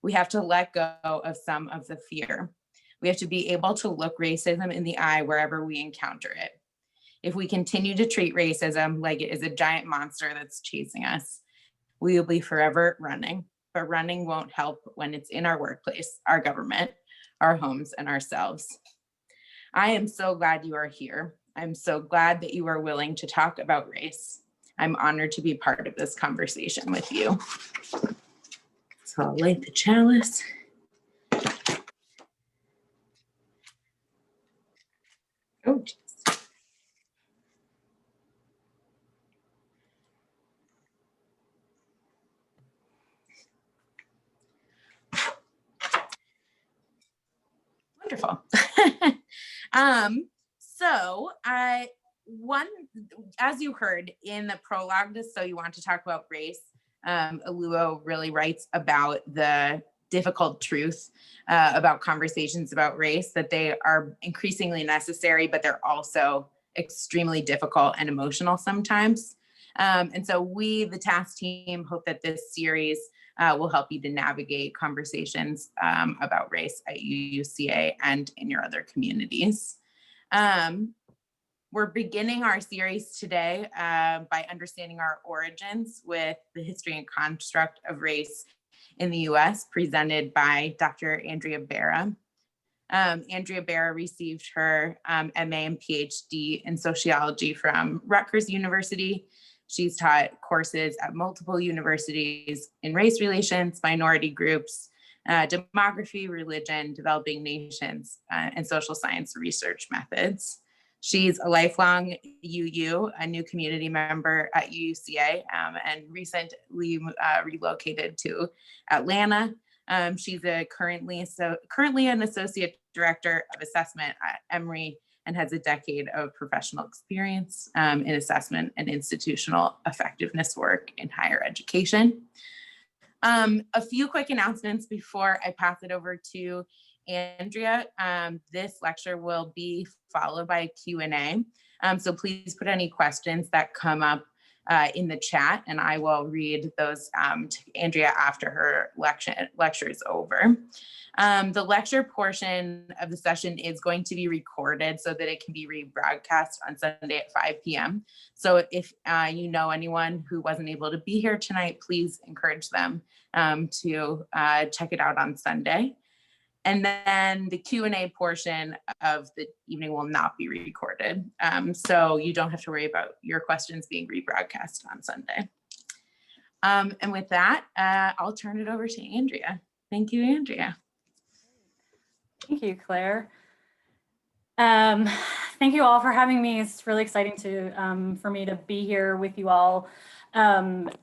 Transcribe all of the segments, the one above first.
We have to let go of some of the fear. We have to be able to look racism in the eye wherever we encounter it. If we continue to treat racism like it is a giant monster that's chasing us, we will be forever running. But running won't help when it's in our workplace, our government, our homes, and ourselves. I am so glad you are here. I'm so glad that you are willing to talk about race. I'm honored to be part of this conversation with you. So I'll light the chalice. Oh, geez. Wonderful. As you heard in the prologue to So You Want to Talk About Race, Aluo really writes about the difficult truth about conversations about race, that they are increasingly necessary, but they're also extremely difficult and emotional sometimes. And so we, the task team, hope that this series will help you to navigate conversations about race at UUCA and in your other communities. We're beginning our series today by understanding our origins with the history and construct of race in the US, presented by Dr. Andrea Barra. Andrea Barra received her MA and PhD in sociology from Rutgers University. She's taught courses at multiple universities in race relations, minority groups, demography, religion, developing nations, and social science research methods. She's a lifelong UU, a new community member at UUCA, and recently relocated to Atlanta. She's currently an associate director of assessment at Emory and has a decade of professional experience in assessment and institutional effectiveness work in higher education. A few quick announcements before I pass it over to Andrea. This lecture will be followed by a Q&A. So please put any questions that come up in the chat, and I will read those to Andrea after her lecture is over. The lecture portion of the session is going to be recorded so that it can be rebroadcast on Sunday at 5 p.m. So if you know anyone who wasn't able to be here tonight, please encourage them to check it out on Sunday. And then the Q&A portion of the evening will not be recorded. So you don't have to worry about your questions being rebroadcast on Sunday. And with that, I'll turn it over to Andrea. Thank you, Andrea. Thank you, Claire. Thank you all for having me. It's really exciting for me to be here with you all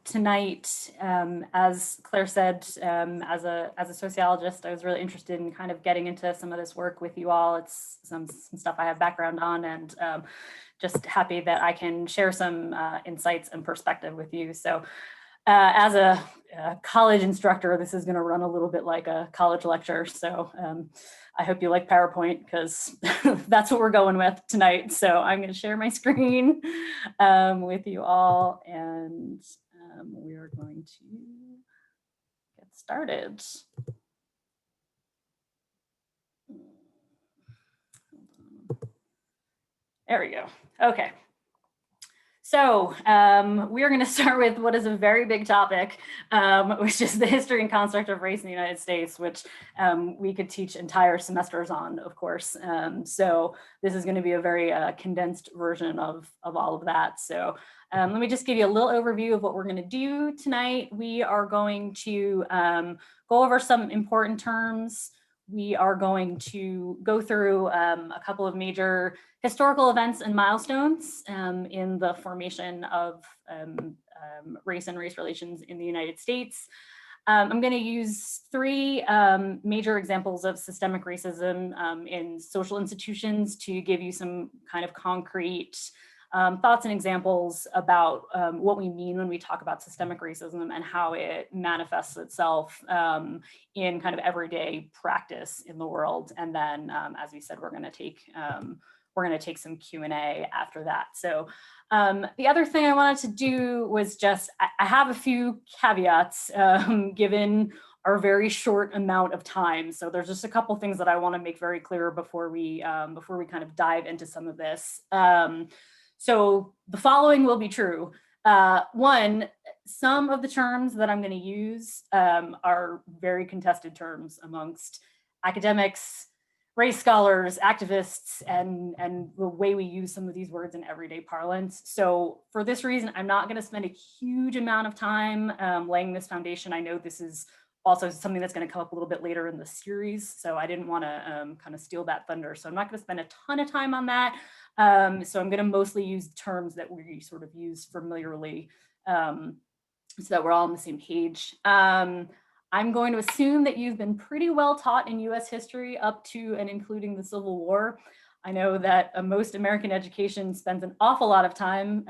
tonight. As Claire said, as a sociologist, I was really interested in kind of getting into some of this work with you all. It's some stuff I have background on, and just happy that I can share some insights and perspective with you. So as a college instructor, this is going to run a little bit like a college lecture. So I hope you like PowerPoint, because that's what we're going with tonight. So I'm going to share my screen with you all, and we are going to get started. There we go. Okay. So we are going to start with what is a very big topic, which is the history and construct of race in the United States, which we could teach entire semesters on, of course. So this is going to be a very condensed version of all of that. So let me just give you a little overview of what we're going to do tonight. We are going to go over some important terms. We are going to go through a couple of major historical events and milestones in the formation of race and race relations in the United States. I'm going to use three major examples of systemic racism in social institutions to give you some kind of concrete thoughts and examples about what we mean when we talk about systemic racism and how it manifests itself in kind of everyday practice in the world. And then, as we said, we're going to take some Q&A after that. So the other thing I wanted to do was just, I have a few caveats given our very short amount of time. So there's just a couple things that I want to make very clear before we kind of dive into some of this. So the following will be true. One, some of the terms that I'm going to use are very contested terms amongst academics, race scholars, activists, and the way we use some of these words in everyday parlance. So for this reason, I'm not going to spend a huge amount of time laying this foundation. I know this is also something that's going to come up a little bit later in the series, so I didn't want to kind of steal that thunder. So I'm not going to spend a ton of time on that. So I'm going to mostly use terms that we sort of use familiarly, so that we're all on the same page. I'm going to assume that you've been pretty well taught in US history up to and including the Civil War. I know that most American education spends an awful lot of time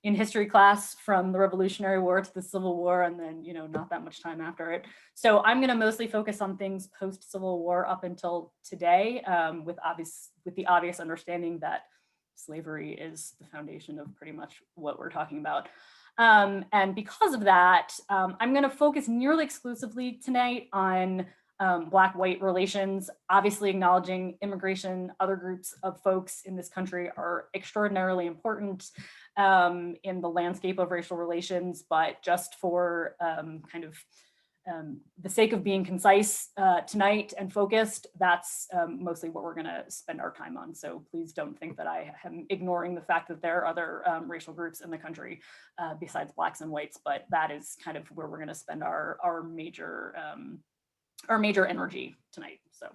in history class from the Revolutionary War to the Civil War, and then, you know, not that much time after it. So I'm going to mostly focus on things post-Civil War up until today, with the obvious understanding that slavery is the foundation of pretty much what we're talking about. And because of that, I'm going to focus nearly exclusively tonight on Black-white relations, obviously acknowledging immigration. Other groups of folks in this country are extraordinarily important in the landscape of racial relations, but just for the sake of being concise tonight and focused, that's mostly what we're going to spend our time on. So please don't think that I am ignoring the fact that there are other racial groups in the country besides Blacks and whites, but that is kind of where we're going to spend our major energy tonight. So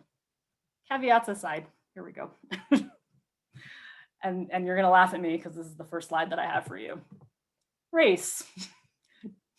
caveats aside, here we go. and you're going to laugh at me because this is the first slide that I have for you. Race.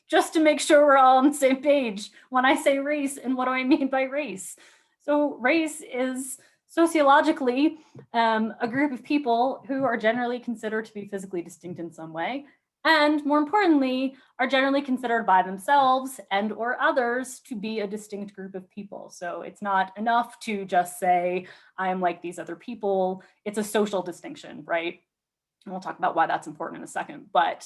Just to make sure we're all on the same page when I say race, and what do I mean by race? So race is sociologically a group of people who are generally considered to be physically distinct in some way, and more importantly, are generally considered by themselves and or others to be a distinct group of people. So it's not enough to just say, I am like these other people. It's a social distinction, right? And we'll talk about why that's important in a second, but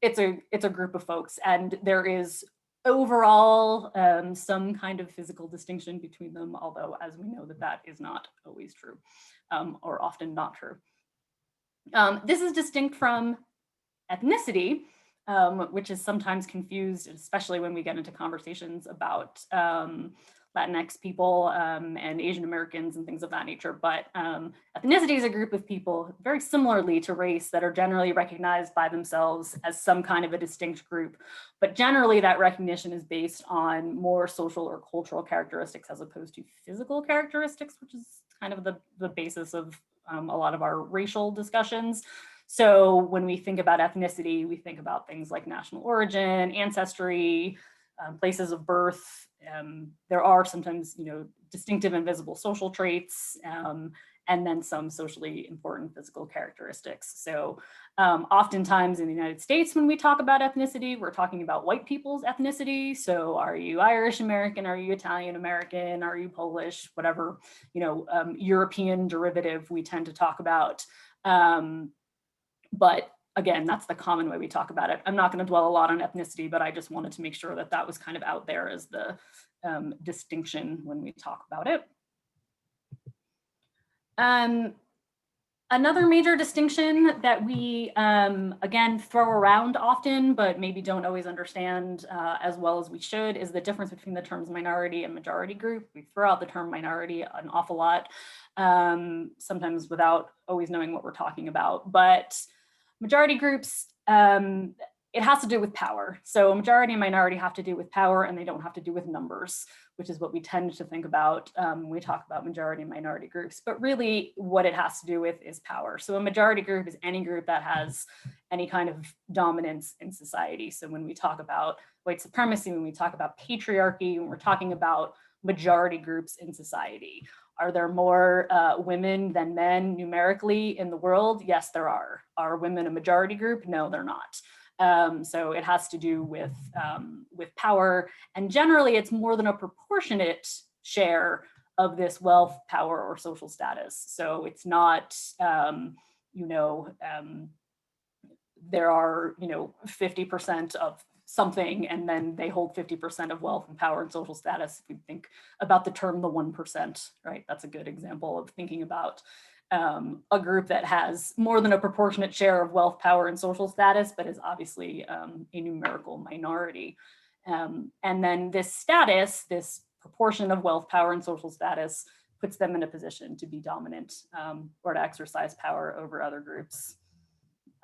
it's a group of folks, and there is overall some kind of physical distinction between them, although as we know that is not always true, or often not true. This is distinct from ethnicity, which is sometimes confused, especially when we get into conversations about Latinx people and Asian Americans and things of that nature. But ethnicity is a group of people very similarly to race that are generally recognized by themselves as some kind of a distinct group. But generally that recognition is based on more social or cultural characteristics as opposed to physical characteristics, which is kind of the basis of a lot of our racial discussions. So when we think about ethnicity, we think about things like national origin, ancestry, places of birth. There are sometimes, distinctive and visible social traits, and then some socially important physical characteristics. So oftentimes in the United States, when we talk about ethnicity, we're talking about white people's ethnicity. So are you Irish American? Are you Italian American? Are you Polish? Whatever, European derivative we tend to talk about. But again, that's the common way we talk about it. I'm not going to dwell a lot on ethnicity, but I just wanted to make sure that that was kind of out there as the distinction when we talk about it. Another major distinction that we, again, throw around often, but maybe don't always understand as well as we should, is the difference between the terms minority and majority group. We throw out the term minority an awful lot, sometimes without always knowing what we're talking about. But majority groups, it has to do with power. So majority and minority have to do with power, and they don't have to do with numbers, which is what we tend to think about when we talk about majority and minority groups. But really what it has to do with is power. So a majority group is any group that has any kind of dominance in society. So when we talk about white supremacy, when we talk about patriarchy, when we're talking about majority groups in society, are there more women than men numerically in the world? Yes, there are. Are women a majority group? No, they're not. So it has to do with power, and generally it's more than a proportionate share of this wealth, power, or social status. So it's not, there are 50% of something, and then they hold 50% of wealth and power and social status. If we think about the term the 1%, right? That's a good example of thinking about a group that has more than a proportionate share of wealth, power, and social status, but is obviously a numerical minority. And then this status, this proportion of wealth, power, and social status puts them in a position to be dominant or to exercise power over other groups.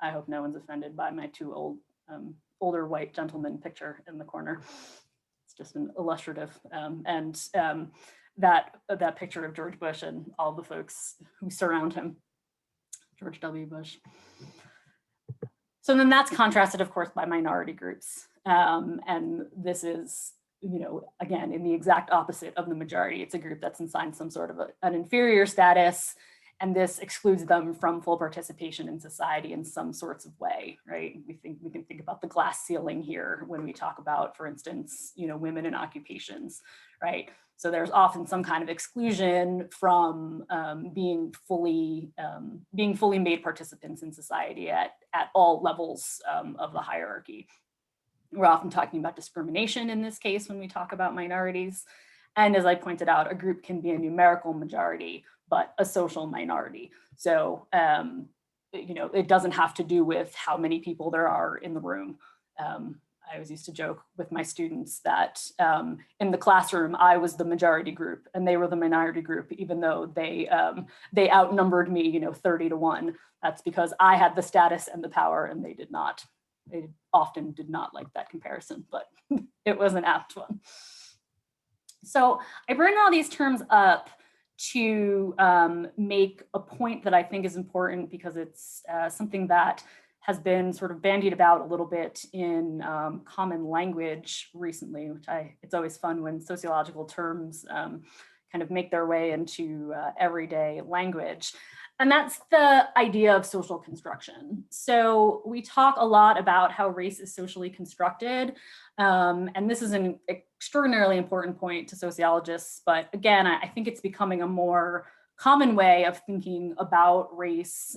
I hope no one's offended by my two older white gentlemen picture in the corner. It's just an illustrative. That picture of George Bush and all the folks who surround him, George W. Bush. So then that's contrasted, of course, by minority groups. And this is, again, in the exact opposite of the majority. It's a group that's assigned some sort of an inferior status, and this excludes them from full participation in society in some sorts of way, right? We can think about the glass ceiling here when we talk about, for instance, women in occupations, right? So there's often some kind of exclusion from being fully made participants in society at all levels of the hierarchy. We're often talking about discrimination in this case when we talk about minorities. And as I pointed out, a group can be a numerical majority, but a social minority. So, it doesn't have to do with how many people there are in the room. I always used to joke with my students that in the classroom, I was the majority group and they were the minority group, even though they outnumbered me, 30-1. That's because I had the status and the power and they did not. They often did not like that comparison, but it was an apt one. So I bring all these terms up to make a point that I think is important because it's something that has been sort of bandied about a little bit in common language recently, which it's always fun when sociological terms kind of make their way into everyday language. And that's the idea of social construction. So we talk a lot about how race is socially constructed. And this is an extraordinarily important point to sociologists. But again, I think it's becoming a more common way of thinking about race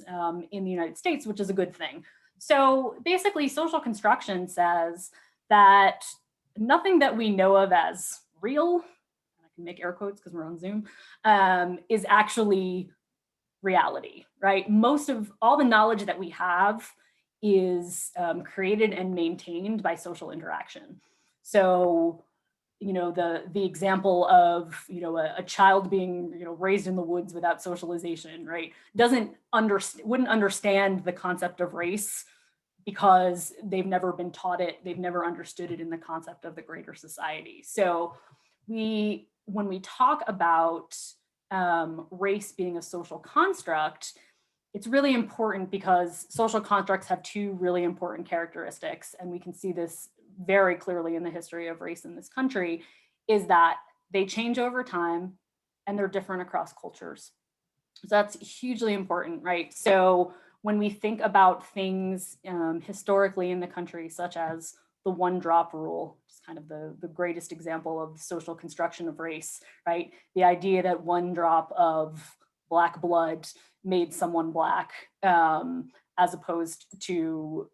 in the United States, which is a good thing. So basically, social construction says that nothing that we know of as real, I can make air quotes because we're on Zoom, is actually reality, right? Most of all the knowledge that we have is created and maintained by social interaction. So, the example of, a child being, raised in the woods without socialization, right? Wouldn't understand the concept of race because they've never been taught it. They've never understood it in the concept of the greater society. So when we talk about race being a social construct, it's really important because social constructs have two really important characteristics, and we can see this very clearly in the history of race in this country, is that they change over time and they're different across cultures. So that's hugely important, right? So when we think about things historically in the country, such as the one drop rule, which is kind of the greatest example of social construction of race, right? The idea that one drop of Black blood made someone Black, as opposed to,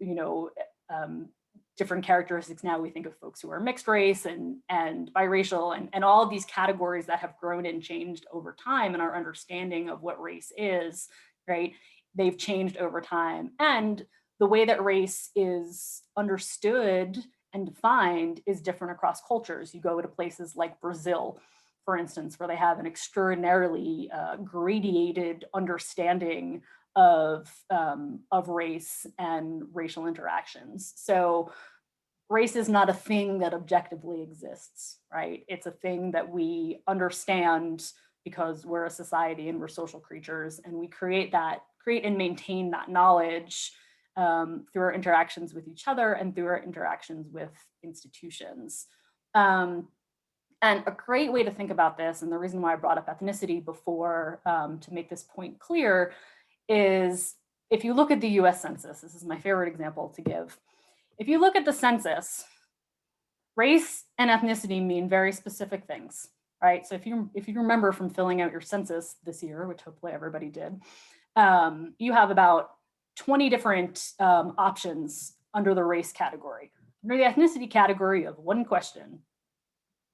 different characteristics. Now we think of folks who are mixed race and biracial and all of these categories that have grown and changed over time in our understanding of what race is, right? They've changed over time. And the way that race is understood and defined is different across cultures. You go to places like Brazil, for instance, where they have an extraordinarily gradiated understanding of race and racial interactions. So race is not a thing that objectively exists, right? It's a thing that we understand because we're a society and we're social creatures, and we create and maintain that knowledge through our interactions with each other and through our interactions with institutions. And a great way to think about this, and the reason why I brought up ethnicity before to make this point clear, is if you look at the US Census, this is my favorite example to give. If you look at the census, race and ethnicity mean very specific things, right? So if you remember from filling out your census this year, which hopefully everybody did, you have about 20 different options under the race category. under the ethnicity category of one question: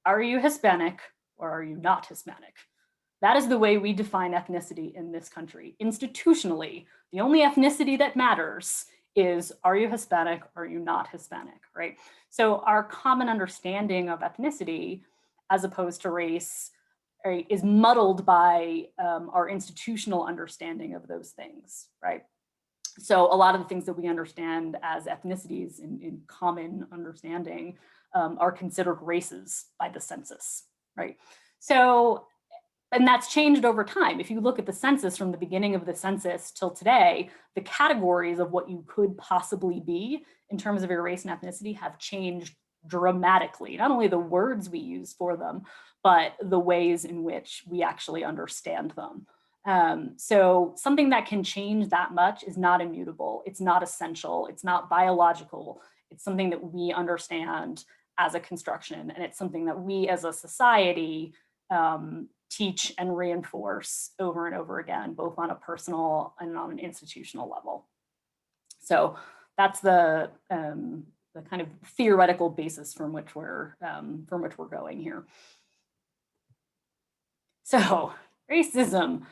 are you Hispanic or are you not Hispanic? That is the way we define ethnicity in this country. Institutionally, the only ethnicity that matters is, are you Hispanic or are you not Hispanic, right? So our common understanding of ethnicity as opposed to race, right, is muddled by our institutional understanding of those things, right? So a lot of the things that we understand as ethnicities in common understanding are considered races by the census, right? So, and that's changed over time. If you look at the census from the beginning of the census till today, the categories of what you could possibly be in terms of your race and ethnicity have changed dramatically. Not only the words we use for them, but the ways in which we actually understand them. So something that can change that much is not immutable. It's not essential. It's not biological. It's something that we understand as a construction, and it's something that we as a society teach and reinforce over and over again, both on a personal and on an institutional level. So that's the kind of theoretical basis from which we're going here. So racism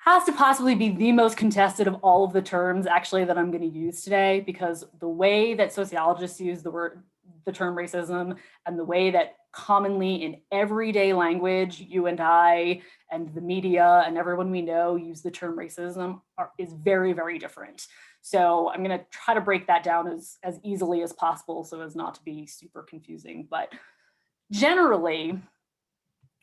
has to possibly be the most contested of all of the terms actually that I'm going to use today, because the way that sociologists use the term racism and the way that commonly in everyday language, you and I and the media and everyone we know use the term racism is very, very different. So I'm going to try to break that down as easily as possible so as not to be super confusing. But generally,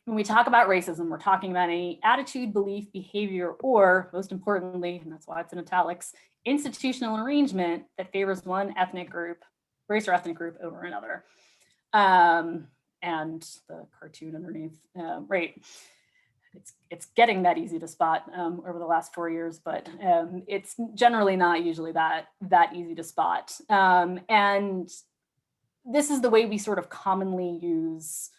when we talk about racism, we're talking about any attitude, belief, behavior, or most importantly, and that's why it's in italics, institutional arrangement that favors one ethnic group, race or ethnic group over another. And the cartoon underneath, right? It's getting that easy to spot over the last 4 years, but it's generally not usually that easy to spot. And this is the way we sort of commonly use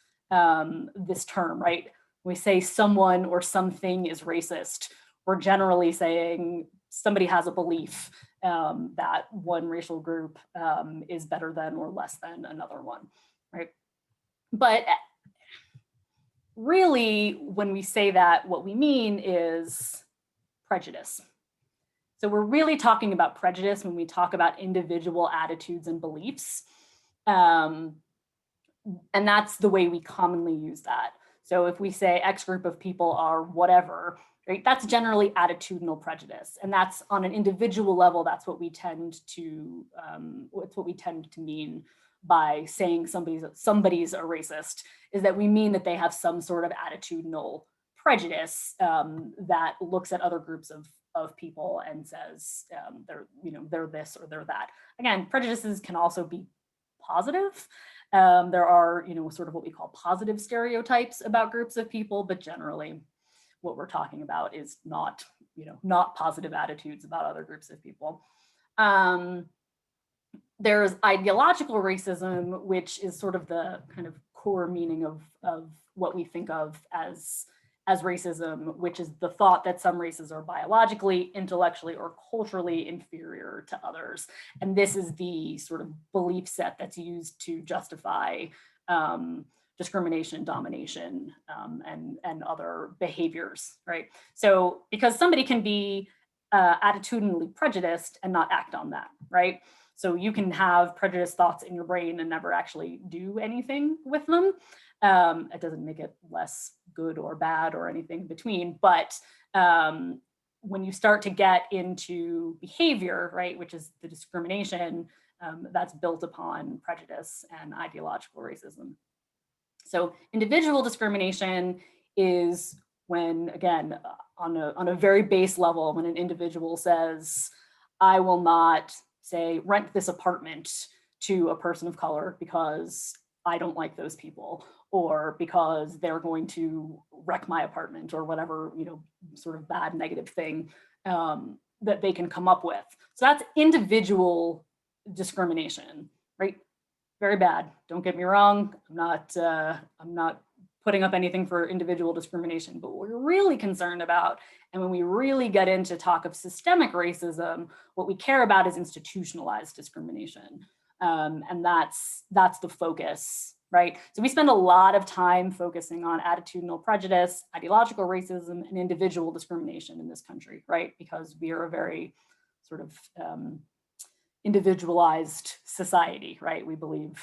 this term, right? When we say someone or something is racist, we're generally saying somebody has a belief that one racial group is better than or less than another one, right? But really, when we say that, what we mean is prejudice. So we're really talking about prejudice when we talk about individual attitudes and beliefs. And that's the way we commonly use that. So if we say X group of people are whatever, right, that's generally attitudinal prejudice. And that's on an individual level, that's what we tend to, mean by saying somebody's a racist, is that we mean that they have some sort of attitudinal prejudice that looks at other groups of people and says they're this or they're that. Again, prejudices can also be positive. There are sort of what we call positive stereotypes about groups of people, but generally what we're talking about is not positive attitudes about other groups of people. There's ideological racism, which is sort of the kind of core meaning of what we think of as racism, which is the thought that some races are biologically, intellectually, or culturally inferior to others. And this is the sort of belief set that's used to justify discrimination, domination, and other behaviors, right? So because somebody can be attitudinally prejudiced and not act on that, right? So you can have prejudiced thoughts in your brain and never actually do anything with them. It doesn't make it less good or bad or anything between, but when you start to get into behavior, right, which is the discrimination that's built upon prejudice and ideological racism. So individual discrimination is when, again, on a very base level, when an individual says, I will not, say, rent this apartment to a person of color because I don't like those people, or because they're going to wreck my apartment, or whatever, sort of bad negative thing that they can come up with. So that's individual discrimination, right? Very bad. Don't get me wrong. I'm not putting up anything for individual discrimination, but what we're really concerned about, and when we really get into talk of systemic racism, what we care about is institutionalized discrimination. And that's the focus, right? So we spend a lot of time focusing on attitudinal prejudice, ideological racism, and individual discrimination in this country, right? Because we are a very sort of individualized society, right? We believe,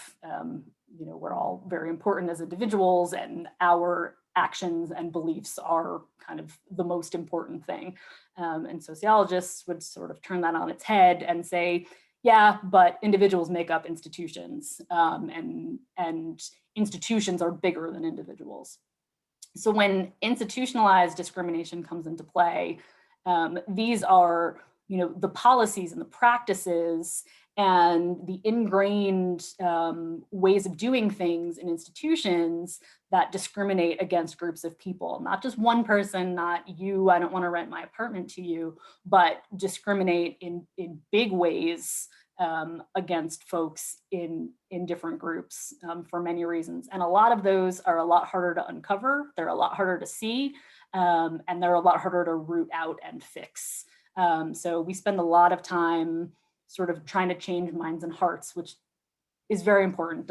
we're all very important as individuals, and our actions and beliefs are kind of the most important thing. And sociologists would sort of turn that on its head and say, yeah, but individuals make up institutions, and institutions are bigger than individuals. So when institutionalized discrimination comes into play, these are, the policies and the practices and the ingrained ways of doing things in institutions that discriminate against groups of people, not just one person, not you, I don't want to rent my apartment to you, but discriminate in big ways against folks in different groups for many reasons. And a lot of those are a lot harder to uncover, they're a lot harder to see, and they're a lot harder to root out and fix. So we spend a lot of time sort of trying to change minds and hearts, which is very important.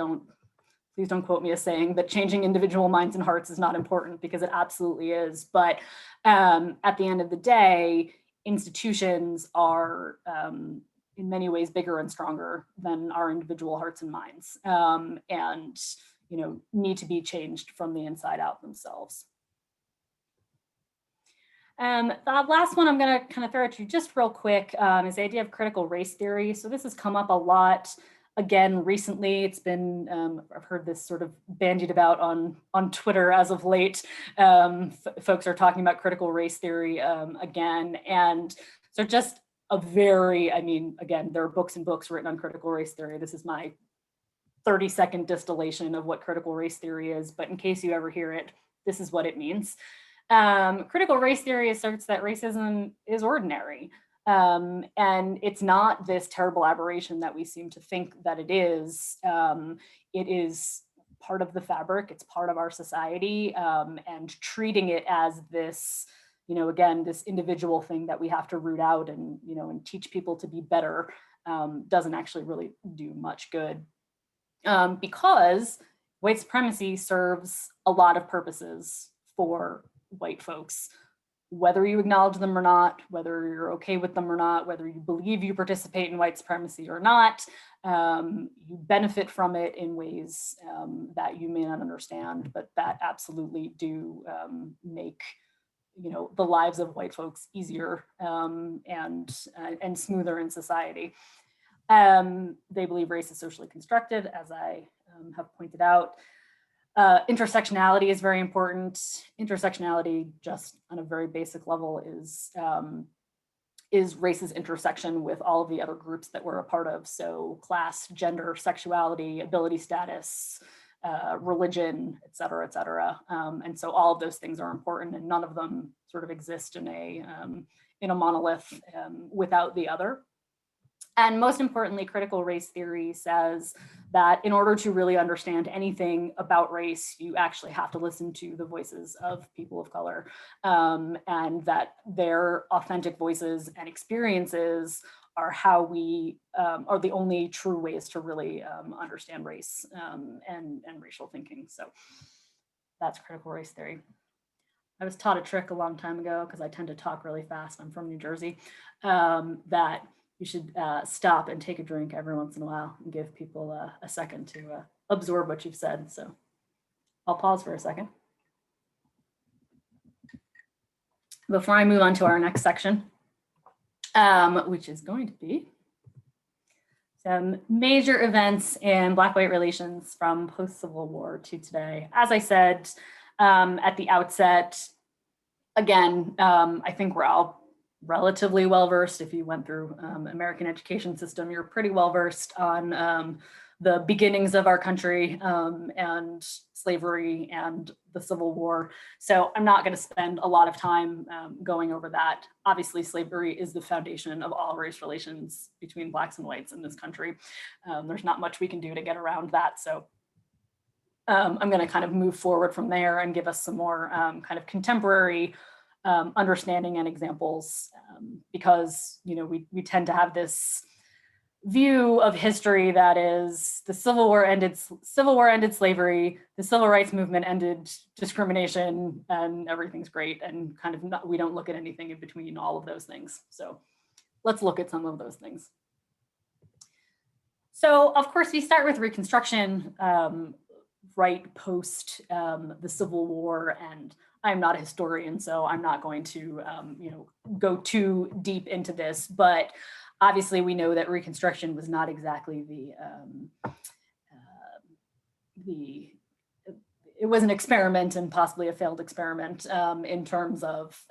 Please don't quote me as saying that changing individual minds and hearts is not important, because it absolutely is. But at the end of the day, institutions are in many ways bigger and stronger than our individual hearts and minds, and need to be changed from the inside out themselves. The last one I'm going to kind of throw at you just real quick is the idea of critical race theory. So this has come up a lot again recently. It's been, I've heard this sort of bandied about on Twitter as of late. Folks are talking about critical race theory again. And so just again, there are books and books written on critical race theory. This is my 30-second distillation of what critical race theory is. But in case you ever hear it, this is what it means. Critical race theory asserts that racism is ordinary, and it's not this terrible aberration that we seem to think that it is. It is part of the fabric, it's part of our society, and treating it as this, again, this individual thing that we have to root out and, and teach people to be better doesn't actually really do much good. Because white supremacy serves a lot of purposes for white folks, whether you acknowledge them or not, whether you're okay with them or not, whether you believe you participate in white supremacy or not, you benefit from it in ways that you may not understand, but that absolutely do make the lives of white folks easier and smoother in society. They believe race is socially constructed, as I have pointed out. Intersectionality is very important. Intersectionality, just on a very basic level, is race's intersection with all of the other groups that we're a part of. So class, gender, sexuality, ability status, religion, et cetera, et cetera. And so all of those things are important, and none of them sort of exist in a monolith without the other. And most importantly, critical race theory says that in order to really understand anything about race, you actually have to listen to the voices of people of color, and that their authentic voices and experiences are how we are the only true ways to really understand race and racial thinking. So that's critical race theory. I was taught a trick a long time ago, because I tend to talk really fast. I'm from New Jersey, that you should stop and take a drink every once in a while and give people a second to absorb what you've said. So I'll pause for a second. Before I move on to our next section, which is going to be some major events in Black-white relations from post-Civil War to today. As I said at the outset, again, I think we're all relatively well-versed. If you went through American education system, you're pretty well-versed on the beginnings of our country and slavery and the Civil War. So I'm not going to spend a lot of time going over that. Obviously, slavery is the foundation of all race relations between Blacks and whites in this country. There's not much we can do to get around that. So I'm going to kind of move forward from there and give us some more kind of contemporary understanding and examples, because we tend to have this view of history that is the Civil War ended slavery, the Civil Rights Movement ended discrimination, and everything's great, and kind of we don't look at anything in between all of those things. So let's look at some of those things. So of course we start with Reconstruction, right post the Civil War, and I'm not a historian, so I'm not going to go too deep into this, but obviously we know that Reconstruction was not exactly it was an experiment, and possibly a failed experiment, in terms of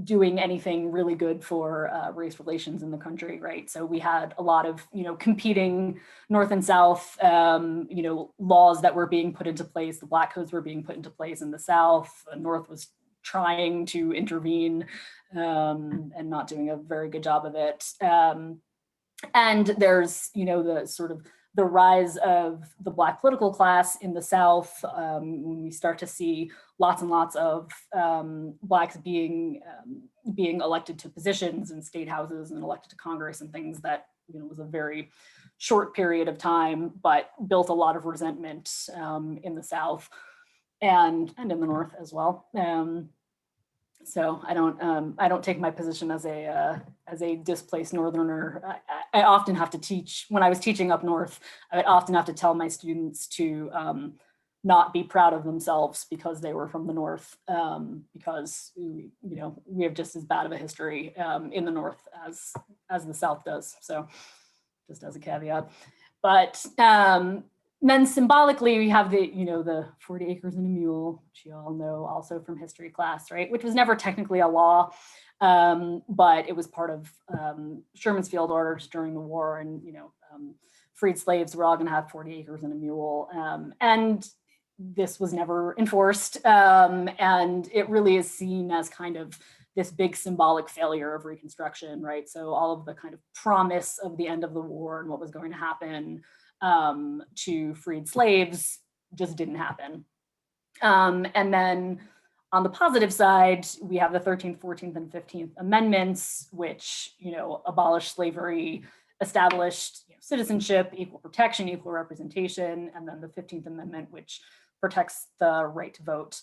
doing anything really good for race relations in the country, right? So we had a lot of, competing North and South, laws that were being put into place. The Black codes were being put into place in the South. The North was trying to intervene and not doing a very good job of it. And there's, the sort of the rise of the Black political class in the South, when we start to see lots and lots of Blacks being elected to positions in state houses and elected to Congress and things that was a very short period of time, but built a lot of resentment in the South and in the North as well. So I don't take my position as a displaced Northerner. I often have to teach, when I was teaching up North, I would often have to tell my students to not be proud of themselves because they were from the North, because we have just as bad of a history in the North as the South does. So just as a caveat, but then symbolically, we have the 40 acres and a mule, which you all know also from history class, right? Which was never technically a law, but it was part of Sherman's field orders during the war, and freed slaves were all going to have 40 acres and a mule, and this was never enforced, and it really is seen as kind of this big symbolic failure of Reconstruction, right? So all of the kind of promise of the end of the war and what was going to happen to freed slaves just didn't happen. And then on the positive side, we have the 13th, 14th, and 15th Amendments, which abolished slavery, established citizenship, equal protection, equal representation, and then the 15th Amendment, which protects the right to vote,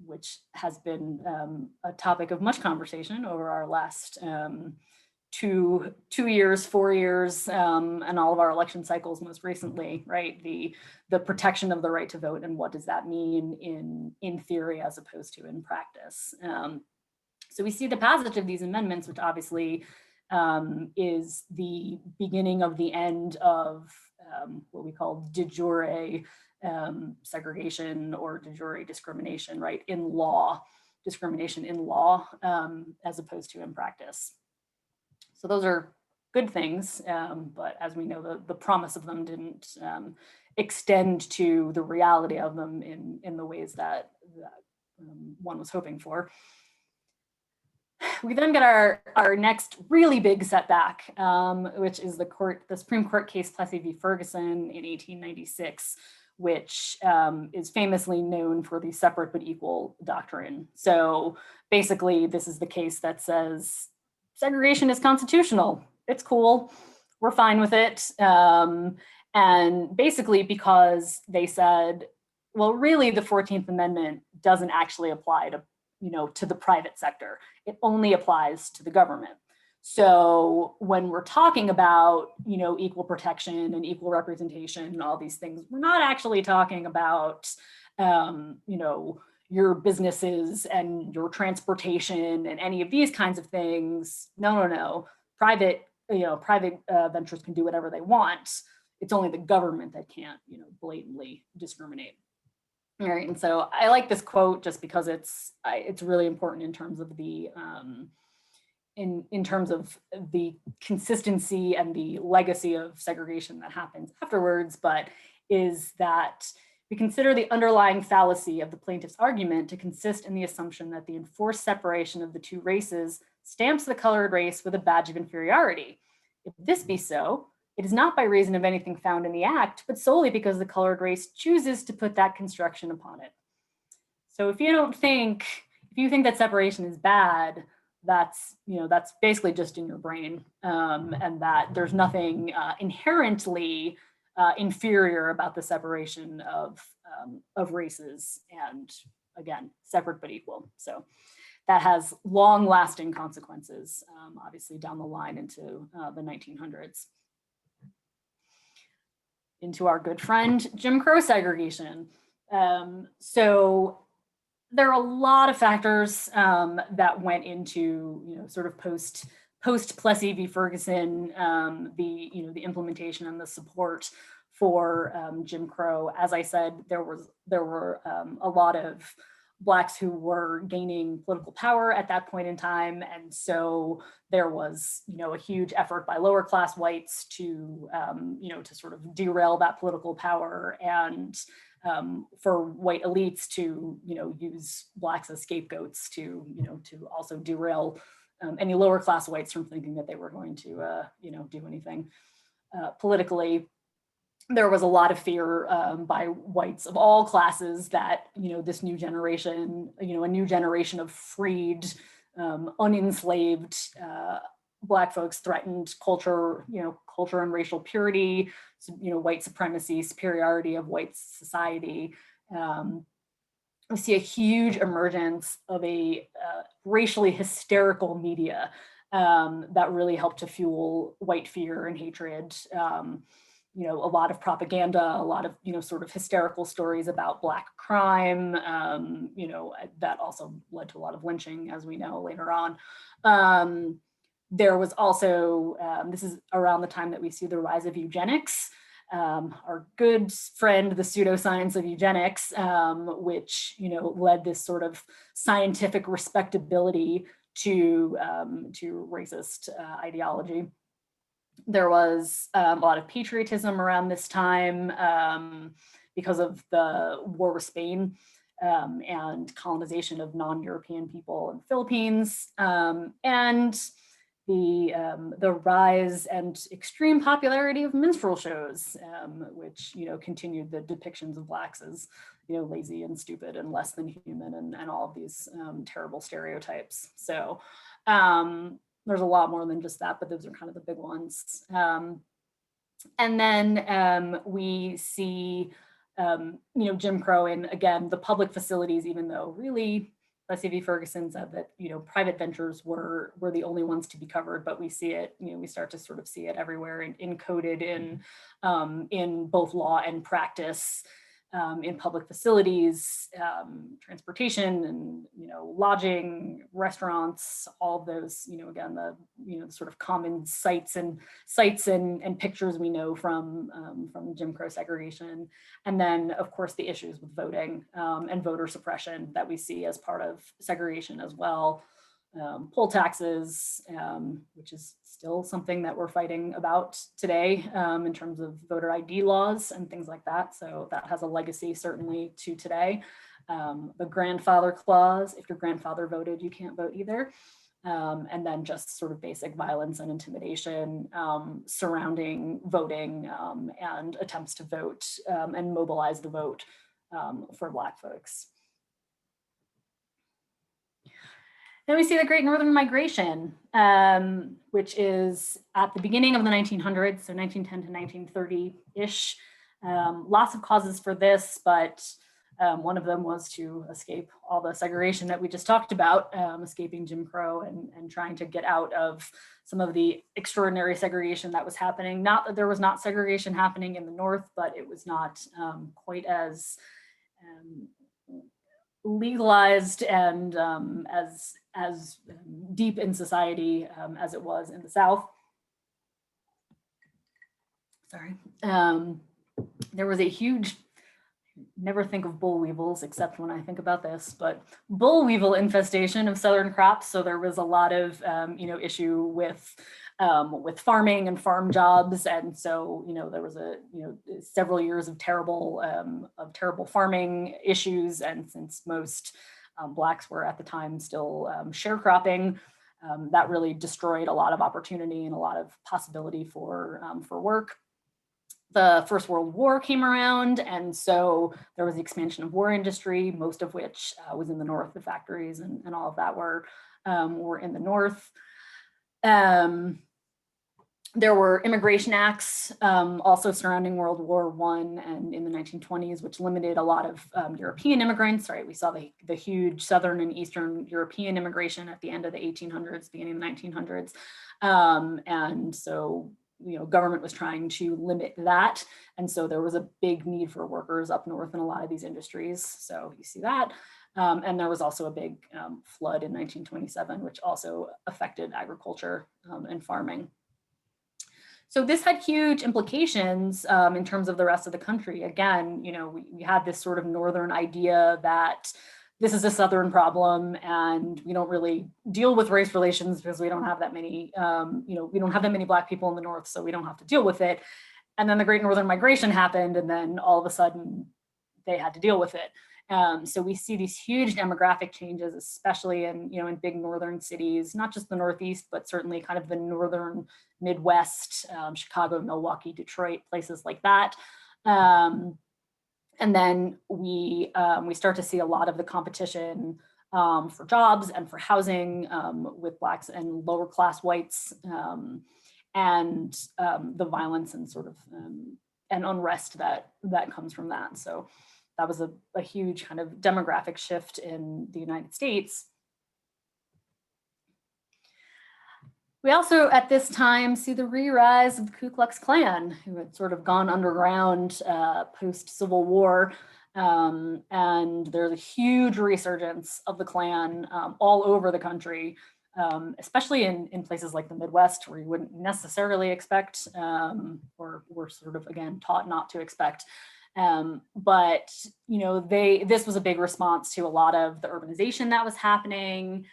which has been a topic of much conversation over our last 2 years, 4 years, and all of our election cycles most recently, right? The protection of the right to vote, and what does that mean in theory as opposed to in practice. So we see the passage of these amendments, which obviously is the beginning of the end of what we call de jure segregation or de jure discrimination, right? In law, discrimination in law, as opposed to in practice. So those are good things, but as we know, the promise of them didn't extend to the reality of them in the ways that one was hoping for. We then get our next really big setback, which is the Supreme Court case Plessy v. Ferguson in 1896, which is famously known for the separate but equal doctrine. So basically, this is the case that says segregation is constitutional. It's cool. We're fine with it. And basically because they said, well, really the 14th Amendment doesn't actually apply to the private sector. It only applies to the government. So when we're talking about, equal protection and equal representation and all these things, we're not actually talking about, your businesses and your transportation and any of these kinds of things. No. Private ventures can do whatever they want. It's only the government that can't, blatantly discriminate. All right, and so I like this quote just because it's really important in terms of the in terms of the consistency and the legacy of segregation that happens afterwards, but is that we consider the underlying fallacy of the plaintiff's argument to consist in the assumption that the enforced separation of the two races stamps the colored race with a badge of inferiority. If this be so, it is not by reason of anything found in the act, but solely because the colored race chooses to put that construction upon it. So if you think that separation is bad, that's basically just in your brain, and that there's nothing inherently inferior about the separation of races, and again, separate but equal. So that has long-lasting consequences, obviously down the line into the 1900s. Into our good friend Jim Crow segregation. So there are a lot of factors that went into, sort of post Plessy v. Ferguson, the implementation and the support for Jim Crow. As I said, there were a lot of Blacks who were gaining political power at that point in time, and so there was, a huge effort by lower class whites to, to sort of derail that political power, and for white elites to, use Blacks as scapegoats to, to also derail any lower class whites from thinking that they were going to, do anything politically. There was a lot of fear by whites of all classes that, this new generation, a new generation of freed, unenslaved Black folks threatened culture, culture and racial purity, white supremacy, superiority of white society. We see a huge emergence of a racially hysterical media that really helped to fuel white fear and hatred. A lot of propaganda, a lot of, sort of hysterical stories about Black crime, that also led to a lot of lynching, as we know later on. There was also, this is around the time that we see the rise of eugenics, our good friend, the pseudoscience of eugenics, which, led this sort of scientific respectability to racist ideology. There was a lot of patriotism around this time because of the War with Spain and colonization of non-European people in the Philippines, and the rise and extreme popularity of minstrel shows, which continued the depictions of Blacks as lazy and stupid and less than human, and all of these terrible stereotypes. So. There's a lot more than just that, but those are kind of the big ones. And then we see, Jim Crow in, again, the public facilities, even though really Plessy v. Ferguson said that, private ventures were the only ones to be covered, but we see it, we start to sort of see it everywhere and encoded in both law and practice. In public facilities, transportation, and lodging, restaurants, all of those, again, the sort of common sights and pictures we know from Jim Crow segregation, and then of course the issues with voting and voter suppression that we see as part of segregation as well. Poll taxes, which is still something that we're fighting about today in terms of voter ID laws and things like that. So that has a legacy certainly to today. The grandfather clause, if your grandfather voted, you can't vote either. And then just sort of basic violence and intimidation surrounding voting and attempts to vote and mobilize the vote for Black folks. Then we see the Great Northern Migration, which is at the beginning of the 1900s, so 1910 to 1930-ish. Lots of causes for this, but one of them was to escape all the segregation that we just talked about, escaping Jim Crow and trying to get out of some of the extraordinary segregation that was happening. Not that there was not segregation happening in the North, but it was not quite as legalized and as deep in society as it was in the South. Sorry. There was a huge, never think of boll weevils except when I think about this, but boll weevil infestation of southern crops. So there was a lot of issue with farming and farm jobs, and so there was several years of terrible farming issues, and since most Blacks were at the time still sharecropping, that really destroyed a lot of opportunity and a lot of possibility for work. The First World War came around, and so there was the expansion of war industry, most of which was in the North. The factories and all of that were were in the North. There were immigration acts also surrounding World War I and in the 1920s, which limited a lot of European immigrants, right? We saw the huge Southern and Eastern European immigration at the end of the 1800s, beginning of the 1900s. And so, government was trying to limit that. And so there was a big need for workers up north in a lot of these industries. So you see that. And there was also a big flood in 1927, which also affected agriculture and farming. So this had huge implications in terms of the rest of the country. Again, we had this sort of Northern idea that this is a Southern problem and we don't really deal with race relations because we don't have that many, we don't have that many Black people in the North, so we don't have to deal with it. And then the Great Northern Migration happened, and then all of a sudden they had to deal with it. So we see these huge demographic changes, especially in big northern cities, not just the Northeast, but certainly kind of the northern Midwest, Chicago, Milwaukee, Detroit, places like that. And then we start to see a lot of the competition for jobs and for housing with Blacks and lower class whites, and the violence and sort of and unrest that comes from that. So that was a huge kind of demographic shift in the United States. We also, at this time, see the re-rise of the Ku Klux Klan, who had sort of gone underground post-Civil War. And there's a huge resurgence of the Klan all over the country, especially in places like the Midwest, where you wouldn't necessarily expect, or were sort of, again, taught not to expect. But this was a big response to a lot of the urbanization that was happening,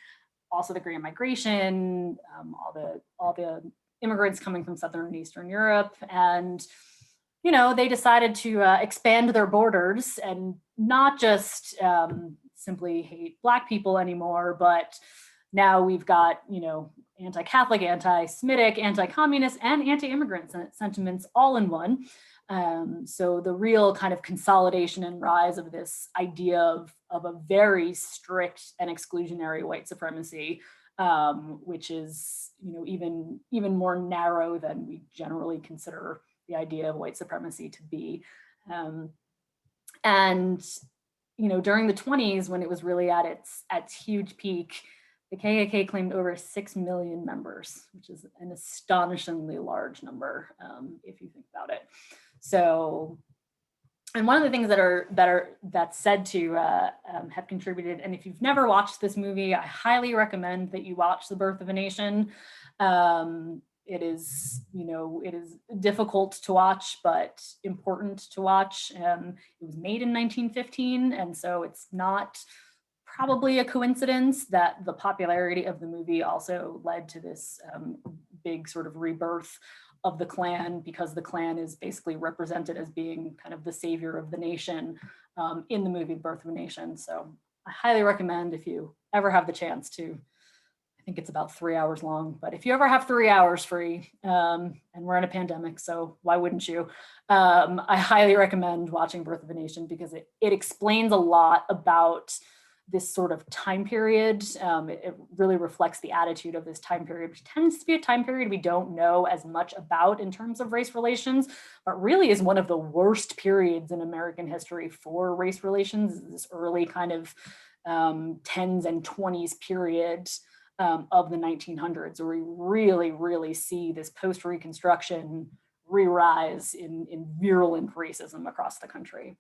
also the Great Migration, all the immigrants coming from Southern and Eastern Europe, and they decided to expand their borders and not just simply hate Black people anymore, but now we've got anti-Catholic, anti-Semitic, anti-communist, and anti-immigrant sentiments all in one. So the real kind of consolidation and rise of this idea of a very strict and exclusionary white supremacy, which is even more narrow than we generally consider the idea of white supremacy to be. And during the 20s, when it was really at its huge peak, the KKK claimed over 6 million members, which is an astonishingly large number if you think about it. So, and one of the things that's said to have contributed, and if you've never watched this movie, I highly recommend that you watch The Birth of a Nation. It is difficult to watch, but important to watch. It was made in 1915, and so it's not probably a coincidence that the popularity of the movie also led to this big sort of rebirth of the Klan, because the Klan is basically represented as being kind of the savior of the nation in the movie Birth of a Nation. So I highly recommend, if you ever have the chance to. I think it's about 3 hours long, but if you ever have 3 hours free, and we're in a pandemic, so why wouldn't you? I highly recommend watching Birth of a Nation, because it explains a lot about this sort of time period. It really reflects the attitude of this time period, which tends to be a time period we don't know as much about in terms of race relations, but really is one of the worst periods in American history for race relations, this early kind of 10s and 20s period of the 1900s, where we really, really see this post-Reconstruction re-rise in virulent racism across the country.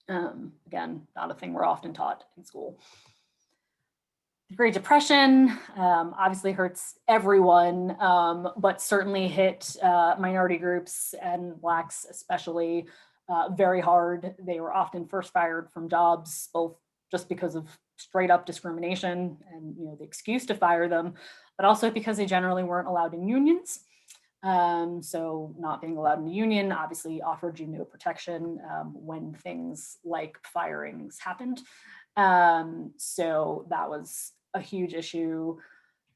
Again, not a thing we're often taught in school. The Great Depression obviously hurts everyone, but certainly hit minority groups and Blacks especially very hard. They were often first fired from jobs, both just because of straight up discrimination and the excuse to fire them, but also because they generally weren't allowed in unions. So not being allowed in a union obviously offered you no protection when things like firings happened. So that was a huge issue.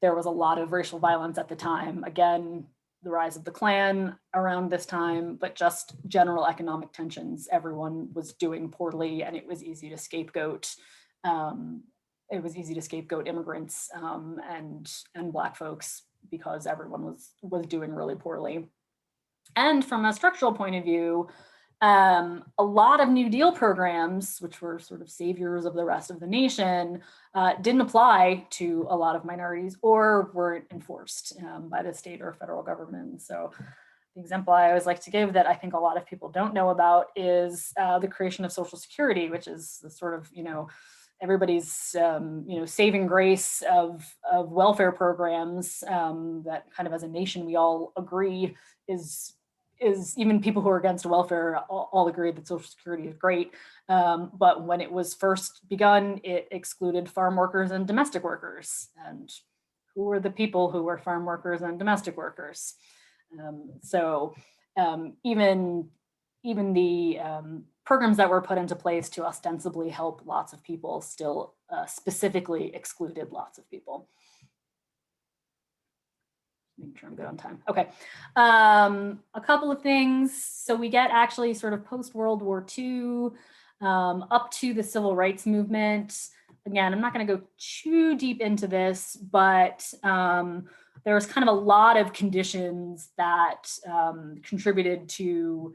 There was a lot of racial violence at the time. Again, the rise of the Klan around this time, but just general economic tensions. Everyone was doing poorly, and it was easy to scapegoat it was easy to scapegoat immigrants and Black folks because everyone was doing really poorly. And from a structural point of view, a lot of New Deal programs, which were sort of saviors of the rest of the nation, didn't apply to a lot of minorities or weren't enforced by the state or federal government. So the example I always like to give that I think a lot of people don't know about is the creation of Social Security, which is the sort of, everybody's, saving grace of welfare programs that kind of as a nation we all agree is even people who are against welfare all agree that Social Security is great. But when it was first begun, it excluded farm workers and domestic workers. And who were the people who were farm workers and domestic workers? So even the programs that were put into place to ostensibly help lots of people still specifically excluded lots of people. Make sure I'm good on time. Okay. A couple of things. So we get actually sort of post-World War II up to the Civil Rights Movement. Again, I'm not going to go too deep into this, but there was kind of a lot of conditions that contributed to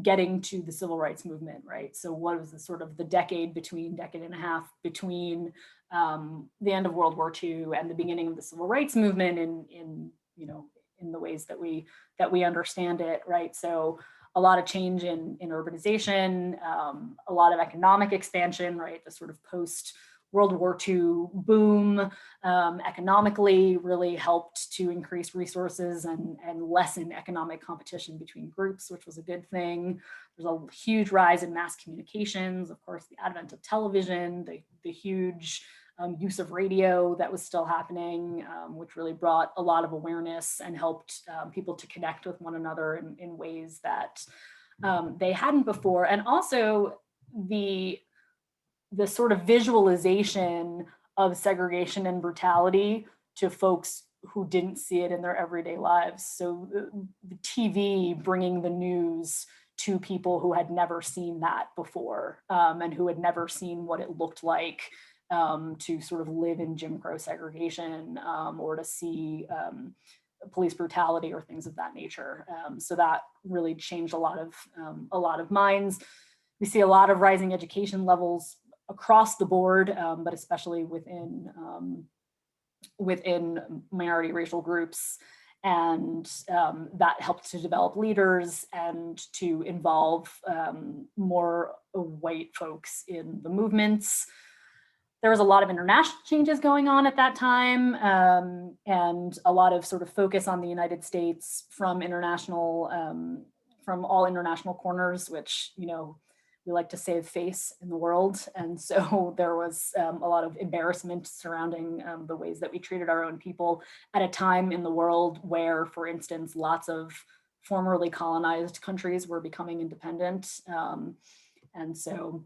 getting to the Civil Rights Movement, right? So what was the sort of the decade and a half between the end of World War II and the beginning of the Civil Rights Movement in the ways that we understand it, right? So a lot of change in urbanization, a lot of economic expansion, right? The sort of post World War II boom economically really helped to increase resources and lessen economic competition between groups, which was a good thing. There's a huge rise in mass communications, of course, the advent of television, the huge use of radio that was still happening, which really brought a lot of awareness and helped people to connect with one another in ways that they hadn't before. And also the sort of visualization of segregation and brutality to folks who didn't see it in their everyday lives. So the TV bringing the news to people who had never seen that before and who had never seen what it looked like to sort of live in Jim Crow segregation or to see police brutality or things of that nature. So that really changed a lot of minds. We see a lot of rising education levels across the board, but especially within minority racial groups. And that helped to develop leaders and to involve more white folks in the movements. There was a lot of international changes going on at that time, and a lot of sort of focus on the United States from all international corners, which, we like to save face in the world. And so there was a lot of embarrassment surrounding the ways that we treated our own people at a time in the world where, for instance, lots of formerly colonized countries were becoming independent. And so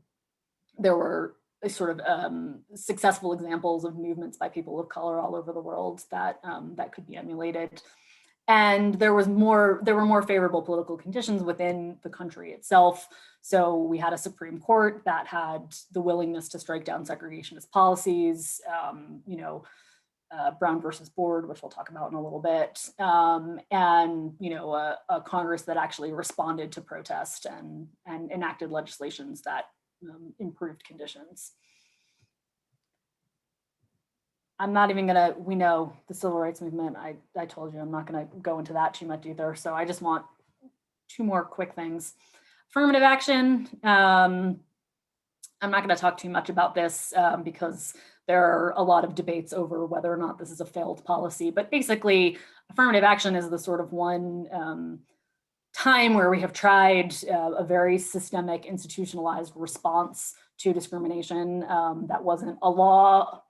there were sort of successful examples of movements by people of color all over the world that could be emulated. And there were more favorable political conditions within the country itself. So we had a Supreme Court that had the willingness to strike down segregationist policies, Brown versus Board, which we'll talk about in a little bit, and a Congress that actually responded to protest and enacted legislations that improved conditions. I'm not even gonna, we know the civil rights movement, I told you I'm not gonna go into that too much either. So I just want two more quick things. Affirmative action. I'm not gonna talk too much about this because there are a lot of debates over whether or not this is a failed policy, but basically affirmative action is the sort of one time where we have tried a very systemic institutionalized response to discrimination that wasn't a law,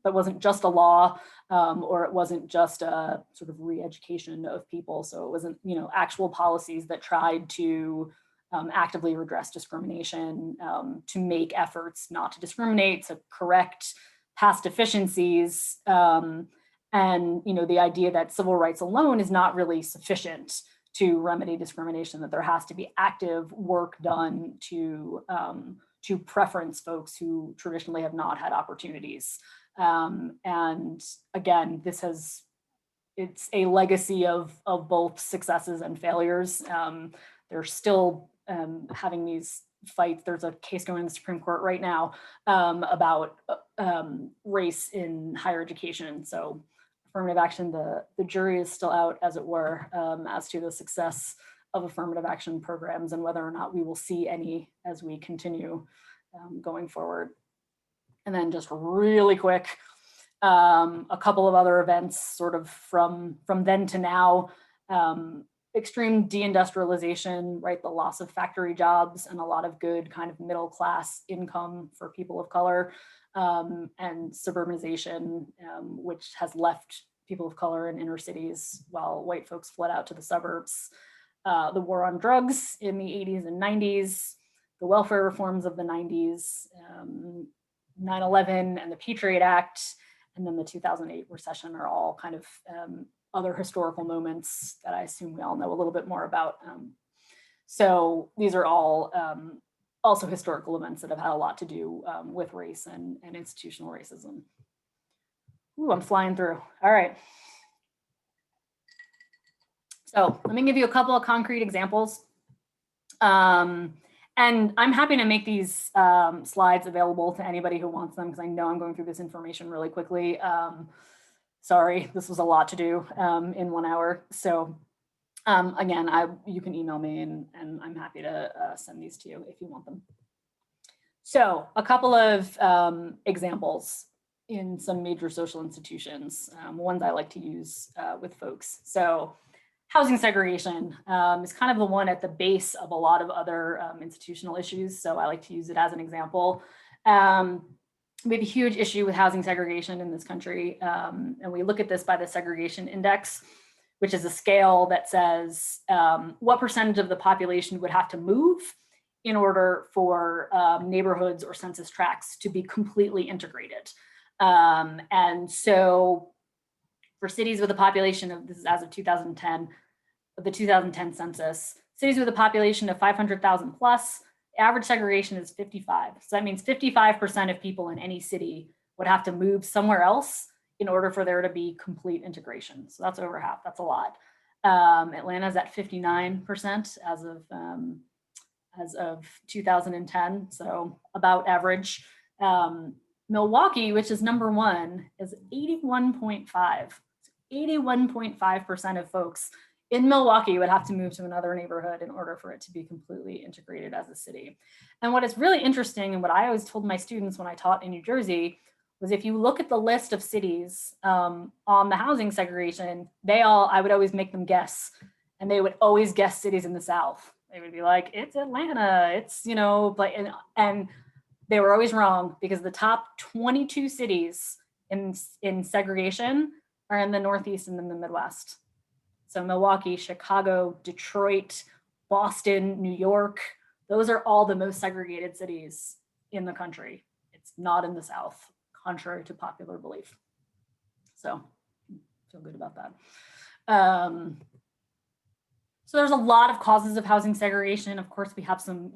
that wasn't just a law, or it wasn't just a sort of re-education of people. So it wasn't, actual policies that tried to actively redress discrimination, to make efforts not to discriminate, to correct past deficiencies, and the idea that civil rights alone is not really sufficient to remedy discrimination, that there has to be active work done to to preference folks who traditionally have not had opportunities. And again, it's a legacy of both successes and failures. They're still having these fights. There's a case going in the Supreme Court right now about race in higher education. So affirmative action, the jury is still out, as it were, as to the success of affirmative action programs and whether or not we will see any as we continue going forward. And then just really quick, a couple of other events sort of from then to now. Extreme deindustrialization, right? The loss of factory jobs and a lot of good kind of middle class income for people of color, and suburbanization, which has left people of color in inner cities while white folks fled out to the suburbs. The war on drugs in the 80s and 90s, the welfare reforms of the 90s, 9/11 and the Patriot Act, and then the 2008 recession are all kind of other historical moments that I assume we all know a little bit more about. So these are all also historical events that have had a lot to do with race and institutional racism. Ooh, I'm flying through. All right. So let me give you a couple of concrete examples. And I'm happy to make these slides available to anybody who wants them, because I know I'm going through this information really quickly. Sorry, this was a lot to do in 1 hour. So again, you can email me and I'm happy to send these to you if you want them. So a couple of examples in some major social institutions, ones I like to use with folks. So housing segregation is kind of the one at the base of a lot of other institutional issues. So I like to use it as an example. We have a huge issue with housing segregation in this country. And we look at this by the segregation index, which is a scale that says what percentage of the population would have to move in order for neighborhoods or census tracts to be completely integrated. And so for cities with a population of, this is as of 2010, the 2010 census, cities with a population of 500,000 plus, average segregation is 55. So that means 55% of people in any city would have to move somewhere else in order for there to be complete integration. So that's over half, that's a lot. Atlanta's at 59% as of 2010, so about average. Milwaukee, which is number one, is 81.5. 81.5% of folks in Milwaukee would have to move to another neighborhood in order for it to be completely integrated as a city. And what is really interesting, and what I always told my students when I taught in New Jersey, was if you look at the list of cities on the housing segregation, I would always make them guess. And they would always guess cities in the South. They would be like, it's Atlanta, it's, and they were always wrong, because the top 22 cities in segregation are in the Northeast and in the Midwest. So Milwaukee, Chicago, Detroit, Boston, New York, those are all the most segregated cities in the country. It's not in the South, contrary to popular belief. So feel good about that. So there's a lot of causes of housing segregation. Of course, we have some,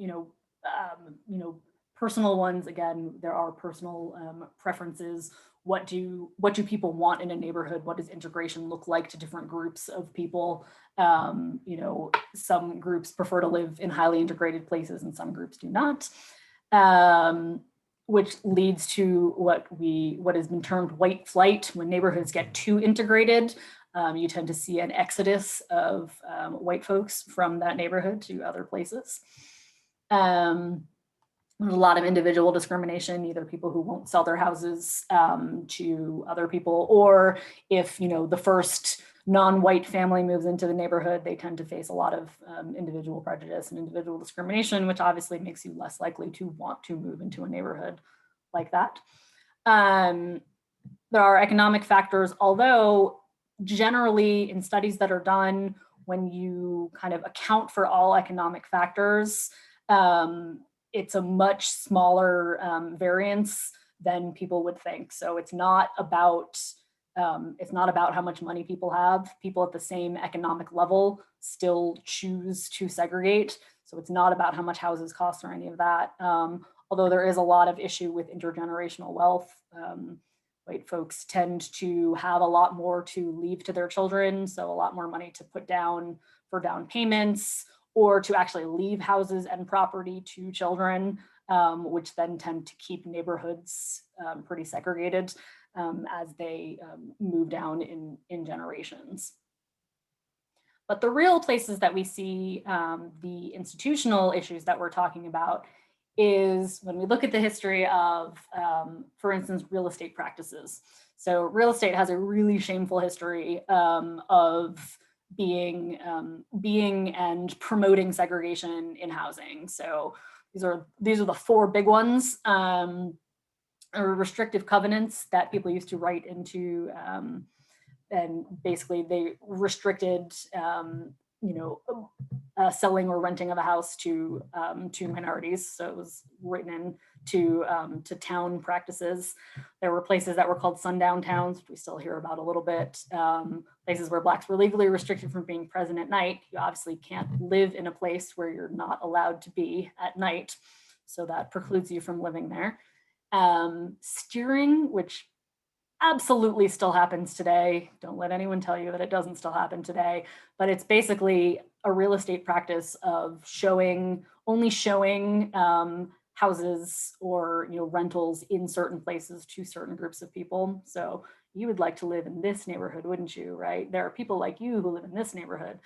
personal ones. Again, there are personal preferences. What do people want in a neighborhood? What does integration look like to different groups of people? Some groups prefer to live in highly integrated places and some groups do not, which leads to what has been termed white flight. When neighborhoods get too integrated, you tend to see an exodus of white folks from that neighborhood to other places. There's a lot of individual discrimination, either people who won't sell their houses to other people, or if the first non-white family moves into the neighborhood, they tend to face a lot of individual prejudice and individual discrimination, which obviously makes you less likely to want to move into a neighborhood like that. There are economic factors, although generally in studies that are done, when you kind of account for all economic factors, it's a much smaller variance than people would think. So it's not about how much money people have. People at the same economic level still choose to segregate. So it's not about how much houses cost or any of that. although there is a lot of issue with intergenerational wealth. White folks tend to have a lot more to leave to their children, so a lot more money to put down for down payments, or to actually leave houses and property to children, which then tend to keep neighborhoods pretty segregated as they move down in generations. But the real places that we see the institutional issues that we're talking about is when we look at the history of, for instance, real estate practices. So real estate has a really shameful history of being and promoting segregation in housing. So these are the four big ones, or restrictive covenants that people used to write into, and basically they restricted selling or renting of a house to minorities. So it was written into to town practices. There were places that were called sundown towns, which we still hear about a little bit. Places where Blacks were legally restricted from being present at night. You obviously can't live in a place where you're not allowed to be at night. So that precludes you from living there. Steering, which absolutely still happens today. Don't let anyone tell you that it doesn't still happen today, but it's basically a real estate practice of only showing houses or rentals in certain places to certain groups of people. So you would like to live in this neighborhood, wouldn't you, right? There are people like you who live in this neighborhood.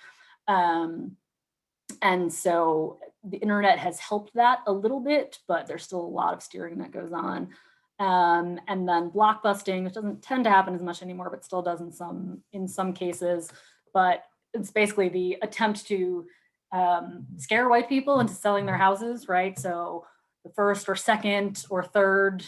And so the internet has helped that a little bit, but there's still a lot of steering that goes on. And then blockbusting, which doesn't tend to happen as much anymore, but still does in some cases. But it's basically the attempt to scare white people into selling their houses, right? So the first or second or third,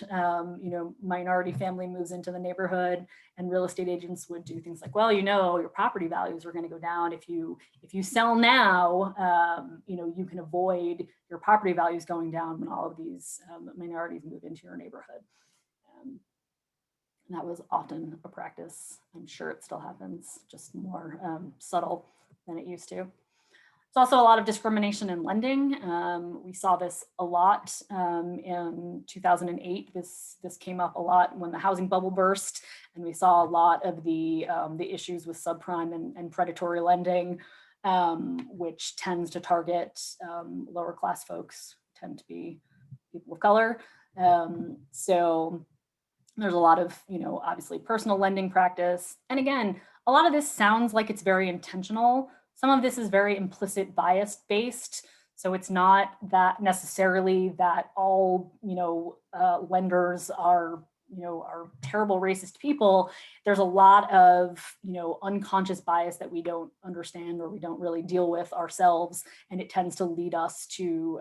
minority family moves into the neighborhood, and real estate agents would do things like, well, your property values are going to go down if you sell now. You can avoid your property values going down when all of these minorities move into your neighborhood. And that was often a practice. I'm sure it still happens, just more subtle than it used to. There's also a lot of discrimination in lending. We saw this a lot in 2008. This came up a lot when the housing bubble burst, and we saw a lot of the issues with subprime and predatory lending, which tends to target lower class folks, tend to be people of color. So there's a lot of, obviously personal lending practice. And again, a lot of this sounds like it's very intentional. Some of this is very implicit bias based. So it's not that necessarily that all, lenders are terrible racist people. There's a lot of, unconscious bias that we don't understand or we don't really deal with ourselves. And it tends to lead us to,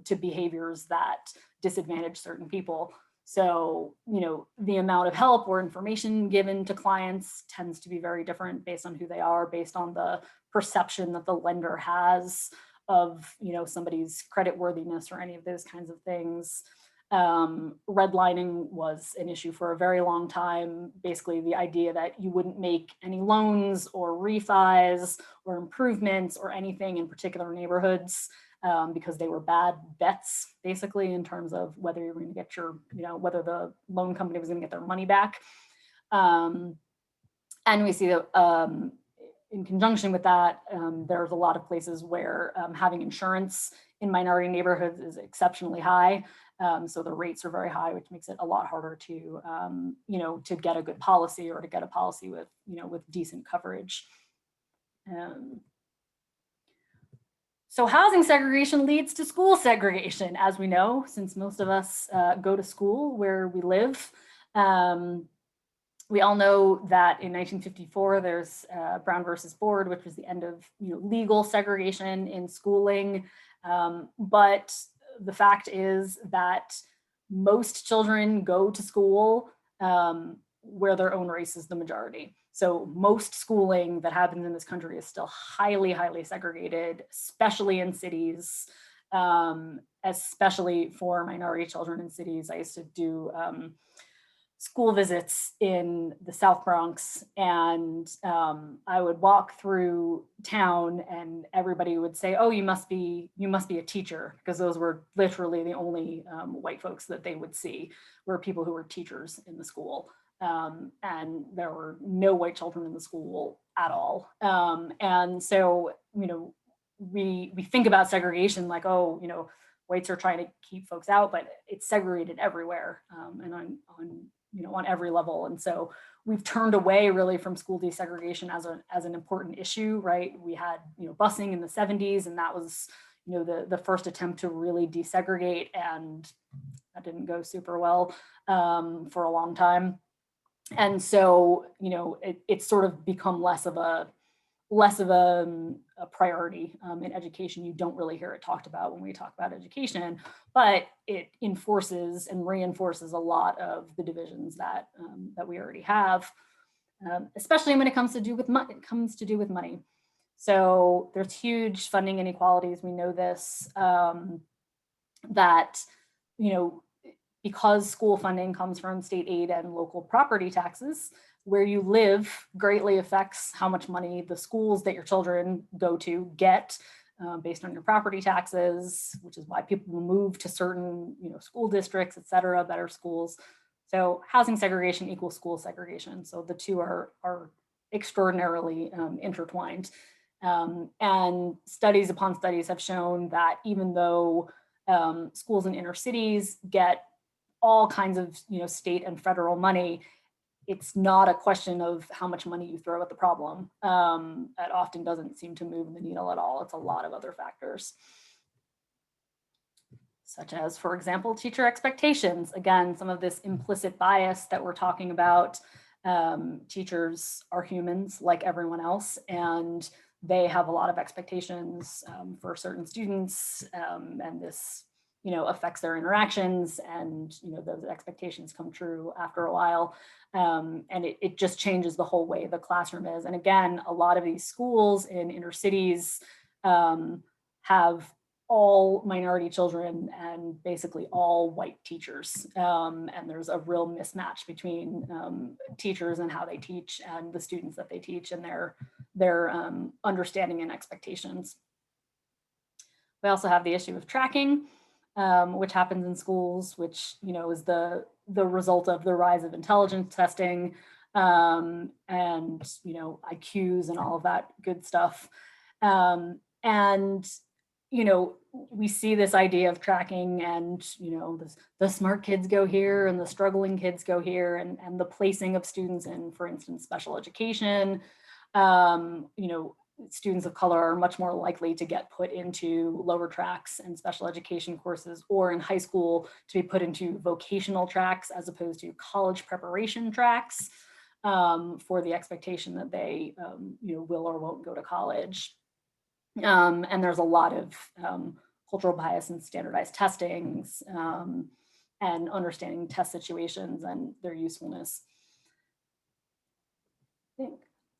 to behaviors that disadvantage certain people. So, the amount of help or information given to clients tends to be very different based on who they are, based on the perception that the lender has of, somebody's creditworthiness or any of those kinds of things. Redlining was an issue for a very long time. Basically, the idea that you wouldn't make any loans or refis or improvements or anything in particular neighborhoods because they were bad bets, basically, in terms of whether you're going to get whether the loan company was going to get their money back. And we see that in conjunction with that, there's a lot of places where having insurance in minority neighborhoods is exceptionally high. So the rates are very high, which makes it a lot harder to, to get a good policy or to get a policy with, with decent coverage. So housing segregation leads to school segregation, as we know, since most of us go to school where we live. We all know that in 1954, there's Brown versus Board, which was the end of legal segregation in schooling. But the fact is that most children go to school where their own race is the majority. So most schooling that happens in this country is still highly, highly segregated, especially in cities, especially for minority children in cities. I used to do school visits in the South Bronx, and I would walk through town and everybody would say, oh, you must be a teacher, because those were literally the only white folks that they would see were people who were teachers in the school. And there were no white children in the school at all. And so, we think about segregation like, oh, whites are trying to keep folks out, but it's segregated everywhere, and on every level. And so we've turned away really from school desegregation as an important issue, right? We had, busing in the 70s, and that was, the first attempt to really desegregate, and that didn't go super well for a long time. And so, it's sort of become less of a priority in education. You don't really hear it talked about when we talk about education, but it enforces and reinforces a lot of the divisions that we already have, especially when it comes to do with money. So there's huge funding inequalities. We know this, that, because school funding comes from state aid and local property taxes, where you live greatly affects how much money the schools that your children go to get based on your property taxes, which is why people will move to certain, school districts, et cetera, better schools. So housing segregation equals school segregation. So the two are extraordinarily intertwined. And studies upon studies have shown that even though schools in inner cities get all kinds of, state and federal money, it's not a question of how much money you throw at the problem. That often doesn't seem to move the needle at all. It's a lot of other factors, such as, for example, teacher expectations. Again, some of this implicit bias that we're talking about. Teachers are humans like everyone else, and they have a lot of expectations for certain students, and this affects their interactions, and those expectations come true after a while, and it just changes the whole way the classroom is. And again, a lot of these schools in inner cities have all minority children and basically all white teachers, and there's a real mismatch between teachers and how they teach and the students that they teach and their understanding and expectations. We also have the issue of tracking, which happens in schools, which is the result of the rise of intelligence testing, and IQs and all of that good stuff. And we see this idea of tracking, and the smart kids go here and the struggling kids go here, and the placing of students in, for instance, special education. Students of color are much more likely to get put into lower tracks and special education courses, or in high school to be put into vocational tracks as opposed to college preparation tracks, for the expectation that they will or won't go to college. And there's a lot of cultural bias in standardized testings, and understanding test situations and their usefulness.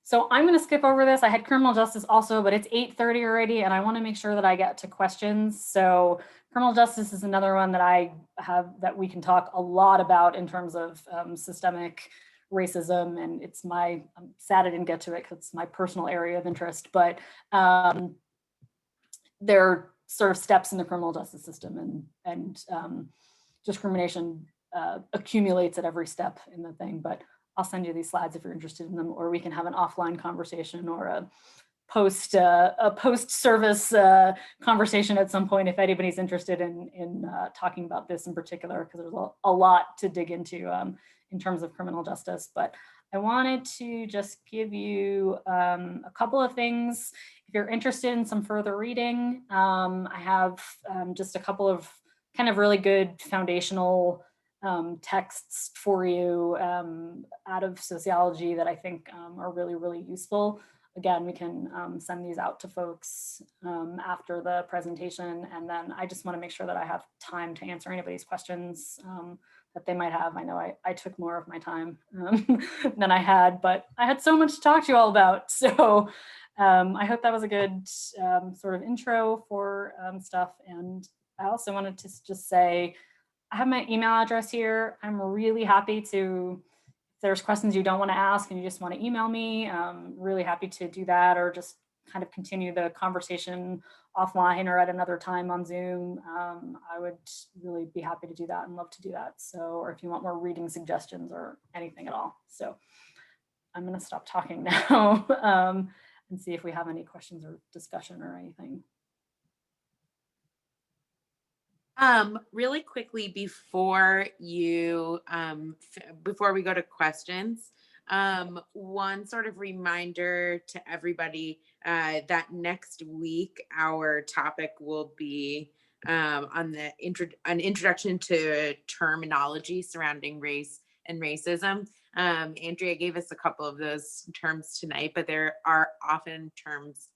So I'm going to skip over this. I had criminal justice also, but it's 8:30 already, and I want to make sure that I get to questions. So criminal justice is another one that I have that we can talk a lot about in terms of systemic racism, and I'm sad I didn't get to it because it's my personal area of interest, but there are sort of steps in the criminal justice system, and discrimination accumulates at every step in the thing. But I'll send you these slides if you're interested in them, or we can have an offline conversation or a post-service conversation at some point if anybody's interested in talking about this in particular, because there's a lot to dig into in terms of criminal justice. But I wanted to just give you a couple of things. If you're interested in some further reading, I have just a couple of kind of really good foundational texts for you out of sociology that I think are really, really useful. Again, we can send these out to folks after the presentation, and then I just want to make sure that I have time to answer anybody's questions that they might have. I know I took more of my time than I had, but I had so much to talk to you all about. So I hope that was a good sort of intro for stuff. And I also wanted to just say, I have my email address here. I'm really happy to, if there's questions you don't want to ask and you just want to email me, really happy to do that, or just kind of continue the conversation offline or at another time on Zoom. I would really be happy to do that and love to do that. So, or if you want more reading suggestions or anything at all. So I'm going to stop talking now and see if we have any questions or discussion or anything. Really quickly before you, before we go to questions, one sort of reminder to everybody that next week our topic will be on the an introduction to terminology surrounding race and racism. Andrea gave us a couple of those terms tonight, but there are often terms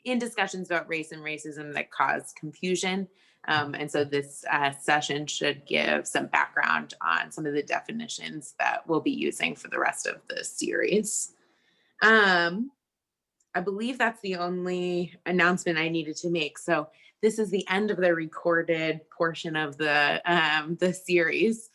in discussions about race and racism that cause confusion. And so this session should give some background on some of the definitions that we'll be using for the rest of the series. I believe that's the only announcement I needed to make. So this is the end of the recorded portion of the series.